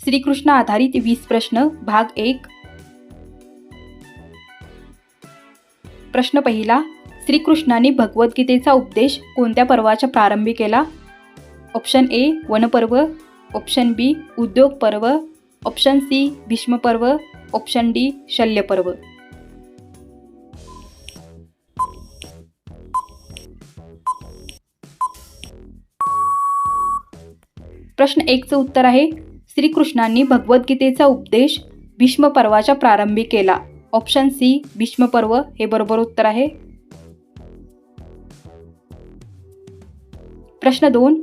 श्रीकृष्ण आधारित 20 प्रश्न भाग 1. प्रश्न पहिला. श्रीकृष्णांनी भगवद्गीतेचा उपदेश कोणत्या पर्वाच्या प्रारंभी केला? ऑप्शन ए वनपर्व, ऑप्शन बी उद्योग पर्व, ऑप्शन सी भीष्म पर्व, ऑप्शन डी शल्य पर्व. प्रश्न 1चं उत्तर आहे श्रीकृष्णांनी भगवद्गीतेचा उपदेश भीष्म पर्वाच्या प्रारंभी केला. ऑप्शन सी भीष्म पर्व हे बरोबर उत्तर आहे. प्रश्न 2.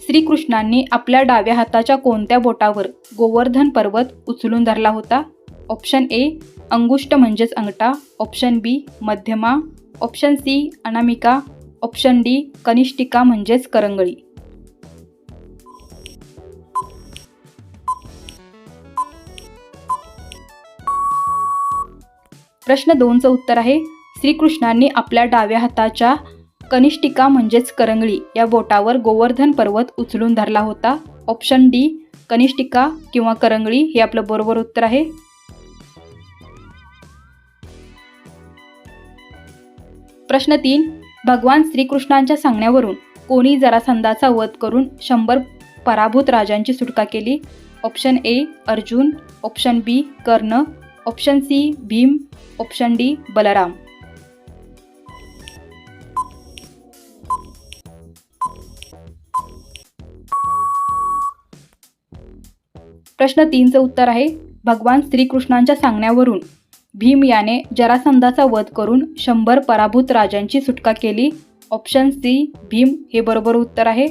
श्रीकृष्णांनी आपल्या डाव्या हाताच्या कोणत्या बोटावर गोवर्धन पर्वत उचलून धरला होता? ऑप्शन ए अंगुष्ठ म्हणजेच अंगठा, ऑप्शन बी मध्यमा, ऑप्शन सी अनामिका, ऑप्शन डी कनिष्ठिका म्हणजेच करंगळी. प्रश्न 2चं उत्तर आहे श्रीकृष्णांनी आपल्या डाव्या हाताच्या कनिष्ठिका म्हणजेच करंगळी या बोटावर गोवर्धन पर्वत उचलून धरला होता. ऑप्शन डी कनिष्ठिका किंवा करंगळी हे आपलं बरोबर उत्तर आहे. प्रश्न 3. भगवान श्रीकृष्णांच्या सांगण्यावरून कोणी जरासंधाचा वध करून 100 पराभूत राजांची सुटका केली? Option A Arjun, option B Karna, option C Bhim, option D Balram. प्रश्न 3चं उत्तर आहे भगवान श्रीकृष्णांच्या सांगण्यावरून भीम याने जरासंधाचा वध करून 100 पराभूत राजांची सुटका केली. ऑप्शन सी भीम हे बरोबर उत्तर आहे.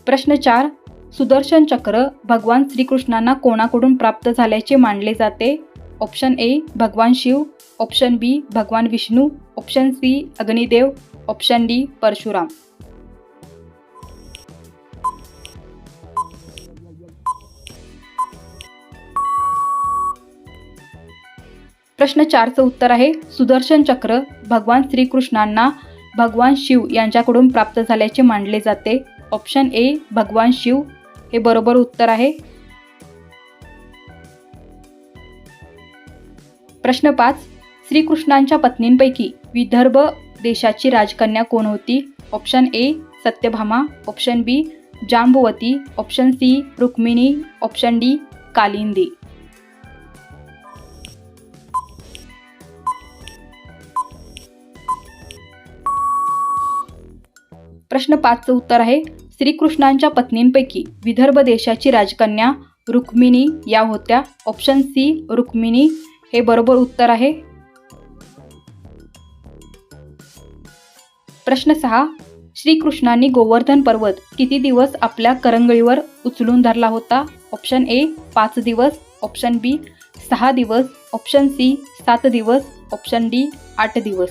प्रश्न 4. सुदर्शन चक्र भगवान श्रीकृष्णांना कोणाकडून प्राप्त झाल्याचे मानले जाते? ऑप्शन ए भगवान शिव, ऑप्शन बी भगवान Vishnu, option C Agnidev, option D Parshuram. प्रश्न 4चं उत्तर आहे सुदर्शन चक्र भगवान श्रीकृष्णांना भगवान शिव यांच्याकडून प्राप्त झाल्याचे मानले जाते. ऑप्शन ए भगवान शिव हे बरोबर उत्तर आहे. प्रश्न 5. श्रीकृष्णांच्या पत्नींपैकी विदर्भ देशाची राजकन्या कोण होती? Option A Satyabhama, option B Jambavati, option C Rukmini, option D Kalindi. प्रश्न 5चं उत्तर आहे श्रीकृष्णांच्या पत्नींपैकी विदर्भ देशाची राजकन्या रुक्मिणी या होत्या. ऑप्शन सी रुक्मिणी हे बरोबर उत्तर आहे. प्रश्न 6. श्रीकृष्णांनी गोवर्धन पर्वत किती दिवस आपल्या करंगळीवर उचलून धरला होता? ऑप्शन ए 5 दिवस, ऑप्शन बी 6 दिवस, ऑप्शन सी 7 दिवस, ऑप्शन डी 8 दिवस.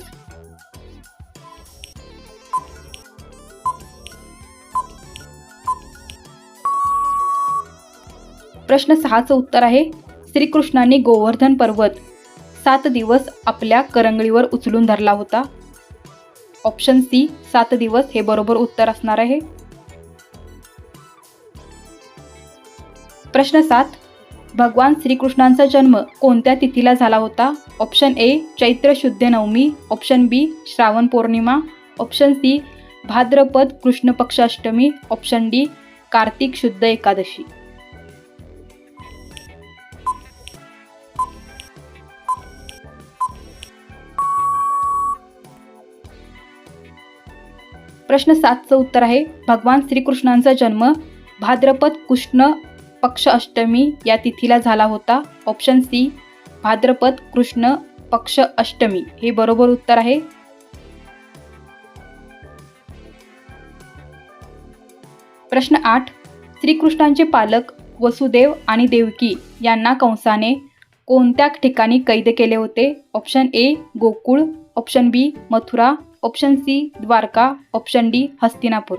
प्रश्न 6चं उत्तर आहे श्रीकृष्णांनी गोवर्धन पर्वत 7 दिवस आपल्या करंगळीवर उचलून धरला होता. ऑप्शन सी 7 दिवस हे बरोबर उत्तर असणार आहे. प्रश्न 7. भगवान श्रीकृष्णांचा जन्म कोणत्या तिथीला झाला होता? ऑप्शन ए चैत्र शुद्ध नवमी, ऑप्शन बी श्रावण पौर्णिमा, ऑप्शन सी भाद्रपद कृष्ण पक्ष अष्टमी, ऑप्शन डी कार्तिक शुद्ध एकादशी. प्रश्न 7चं उत्तर आहे भगवान श्रीकृष्णांचा जन्म भाद्रपद कृष्ण पक्ष अष्टमी या तिथीला झाला होता. ऑप्शन सी भाद्रपद कृष्ण पक्ष अष्टमी हे बरोबर उत्तर आहे. प्रश्न 8. श्रीकृष्णांचे पालक वसुदेव आणि देवकी यांना कंसाने कोणत्या ठिकाणी कैद केले होते? Option A Gokul, option B Mathura, option C Dwarka, option D Hastinapur.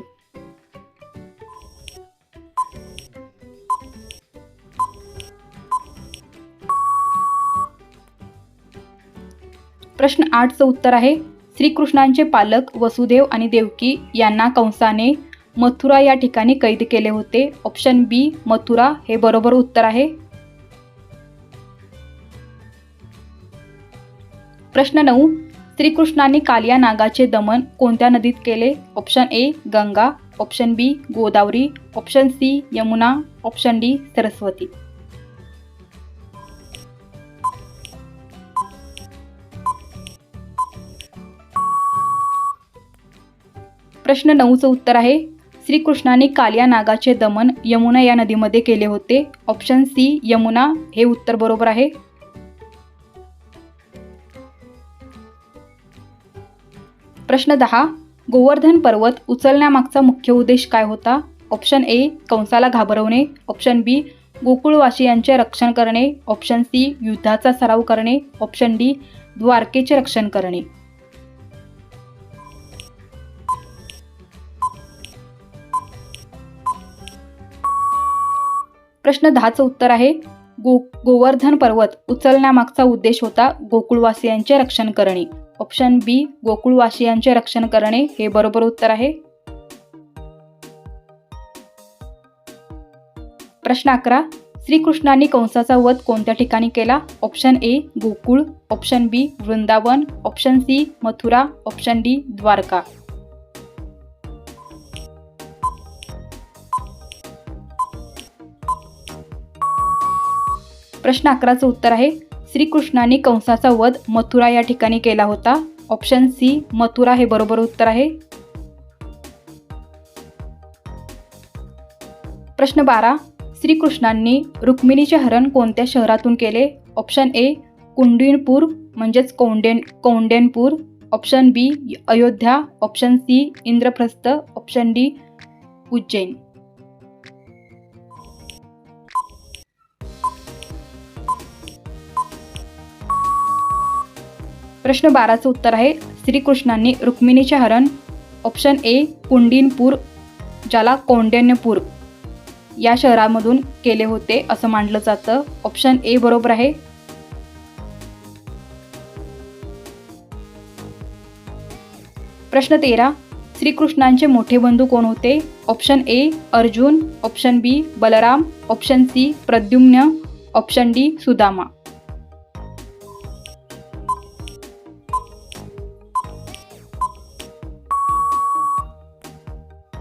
प्रश्न 8चं उत्तर आहे श्रीकृष्णांचे पालक वसुदेव आणि देवकी यांना कंसाने मथुरा या ठिकाणी कैद केले होते? ऑप्शन बी मथुरा हे बरोबर उत्तर आहे. प्रश्न 9. श्रीकृष्णांनी कालिया नागाचे दमन कोणत्या नदीत केले? Option A Ganga, option B Godavari, option C Yamuna, option D Saraswati. प्रश्न 9चं उत्तर आहे श्रीकृष्णांनी कालिया नागाचे दमन यमुना या नदीमध्ये केले होते. ऑप्शन सी यमुना हे उत्तर बरोबर आहे. प्रश्न 10. गोवर्धन पर्वत उचलण्यामागचा मुख्य उद्देश काय होता? ऑप्शन ए कंसाला घाबरवणे, ऑप्शन बी गोकुळवासियांचे रक्षण करणे, ऑप्शन सी युद्धाचा सराव करणे, ऑप्शन डी द्वारकेचे रक्षण करणे. प्रश्न 10चं उत्तर आहे गोवर्धन पर्वत उचलण्यामागचा उद्देश होता गोकुळवासियांचे रक्षण करणे. ऑप्शन बी गोकुळवासियांचे रक्षण करणे हे बरोबर उत्तर आहे. प्रश्न 11. श्रीकृष्णांनी कंसाचा वध कोणत्या ठिकाणी केला? Option A Gokul, option B Vrindavan, option C Mathura, option D Dwarka. प्रश्न 11चं उत्तर आहे श्रीकृष्णांनी कंसाचा वध मथुरा या ठिकाणी केला होता. ऑप्शन सी मथुरा हे बरोबर उत्तर आहे. प्रश्न 12. श्रीकृष्णांनी रुक्मिणीचे हरण कोणत्या शहरातून केले? ऑप्शन ए कुंडीनपूर म्हणजेच Kaundenpur, option B Ayodhya, option C Indraprastha, option D Ujjain. प्रश्न 12चं उत्तर आहे श्रीकृष्णांनी रुक्मिणीचे हरण ऑप्शन ए कुंडीनपूर ज्याला कौंडिण्यपूर या शहरामधून केले होते असं मानलं जातं. ऑप्शन ए बरोबर आहे. प्रश्न 13. श्रीकृष्णांचे मोठे बंधू कोण होते? Option A Arjun, option B Balram, option C Pradyumna, option D Sudama.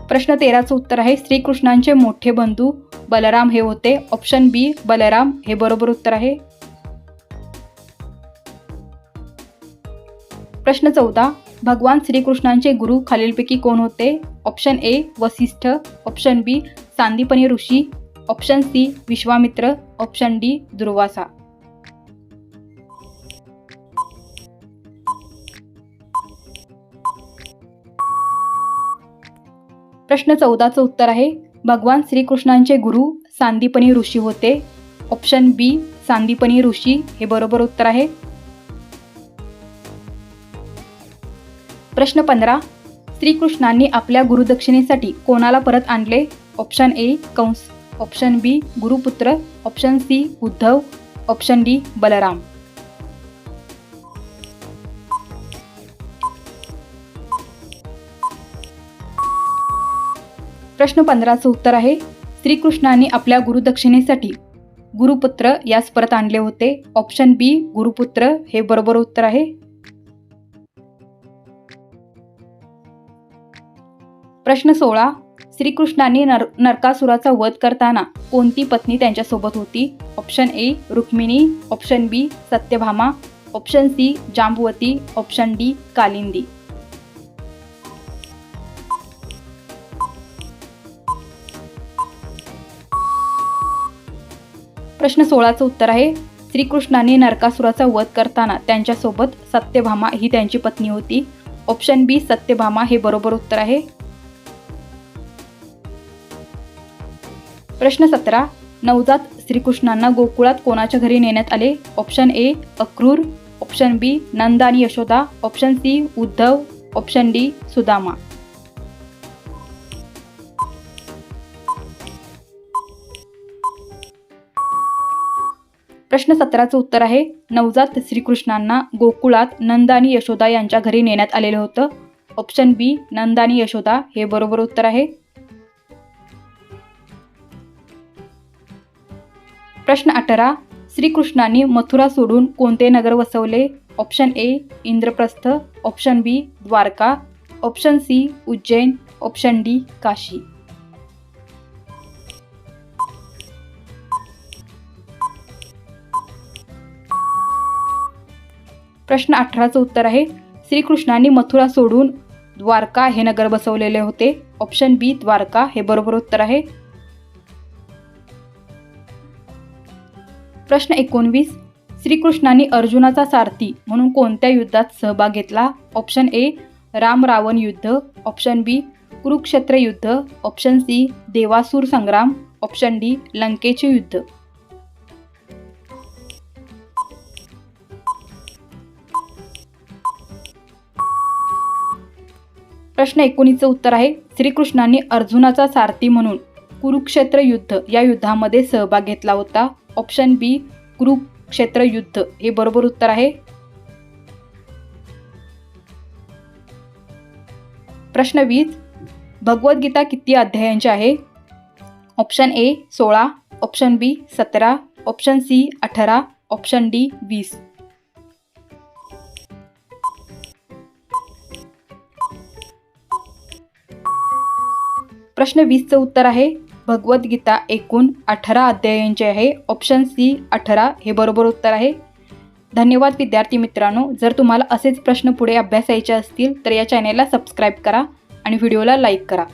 प्रश्न 13चं उत्तर आहे श्रीकृष्णांचे मोठे बंधू बलराम हे होते. ऑप्शन बी बलराम हे बरोबर उत्तर आहे. प्रश्न 14. भगवान श्रीकृष्णांचे गुरु खालीलपैकी कोण होते? Option A Vasishtha, option B Sandipani Rishi, option C Vishwamitra, option D Durvasa. प्रश्न 14चं उत्तर आहे भगवान श्रीकृष्णांचे गुरु सांदीपनी ऋषी होते. ऑप्शन बी सांदीपनी ऋषी हे बरोबर उत्तर आहे. प्रश्न 15. श्रीकृष्णांनी आपल्या गुरुदक्षिणेसाठी कोणाला परत आणले? Option A Kansa, option B गुरुपुत्र, option C Uddhav, option D Balram. प्रश्न 15चं उत्तर आहे श्रीकृष्णांनी आपल्या गुरुदक्षिणेसाठी गुरुपुत्र यास परत आणले होते. ऑप्शन बी गुरुपुत्र हे बरोबर उत्तर आहे. प्रश्न 16. श्रीकृष्णांनी नरकासुराचा वध करताना कोणती पत्नी त्यांच्यासोबत होती? Option A Rukmini, option B Satyabhama, option C Jambavati, option D Kalindi. प्रश्न 16चं उत्तर आहे श्रीकृष्णांनी नरकासुराचा वध करताना त्यांच्यासोबत सत्यभामा ही त्यांची पत्नी होती. ऑप्शन बी सत्यभामा हे बरोबर उत्तर आहे. प्रश्न 17. नवजात श्रीकृष्णांना गोकुळात कोणाच्या घरी नेण्यात आले? Option A Akrur, option B Nand आणि Yashoda, option C Uddhav, option D Sudama. प्रश्न 17चं उत्तर आहे नवजात श्रीकृष्णांना गोकुळात नंद आणि यशोदा यांच्या घरी नेण्यात आलेलं होतं. ऑप्शन बी नंद आणि यशोदा हे बरोबर उत्तर आहे. प्रश्न 18. श्रीकृष्णांनी मथुरा सोडून कोणते नगर वसवले? Option A Indraprastha, option B Dwarka, option C Ujjain, option D Kashi. प्रश्न 18चं उत्तर आहे श्रीकृष्णांनी मथुरा सोडून द्वारका हे नगर बसवलेले होते. ऑप्शन बी द्वारका हे बरोबर उत्तर आहे. प्रश्न 19. श्रीकृष्णांनी अर्जुनाचा सारथी म्हणून कोणत्या युद्धात सहभाग घेतला? ऑप्शन ए राम रावण युद्ध, ऑप्शन बी कुरुक्षेत्र युद्ध, ऑप्शन सी देवासूर संग्राम, ऑप्शन डी लंकेचे युद्ध. प्रश्न 19चं उत्तर आहे श्रीकृष्णांनी अर्जुनाचा सारथी म्हणून कुरुक्षेत्र युद्ध या युद्धामध्ये सहभाग घेतला होता. ऑप्शन बी कुरुक्षेत्र युद्ध हे बरोबर उत्तर आहे. प्रश्न 20. भगवद्गीता किती अध्यायांची आहे? Option A 16, option B 17, option C 18, option D 20. प्रश्न 20चं उत्तर आहे भगवद्गीता एकूण 18 अध्यायांची आहे. ऑप्शन सी 18 हे बरोबर उत्तर आहे. धन्यवाद विद्यार्थी मित्रांनो. जर तुम्हाला असेच प्रश्न पुढे अभ्यासायचे असतील तर या चॅनेलला सबस्क्राईब करा आणि व्हिडिओला लाईक करा.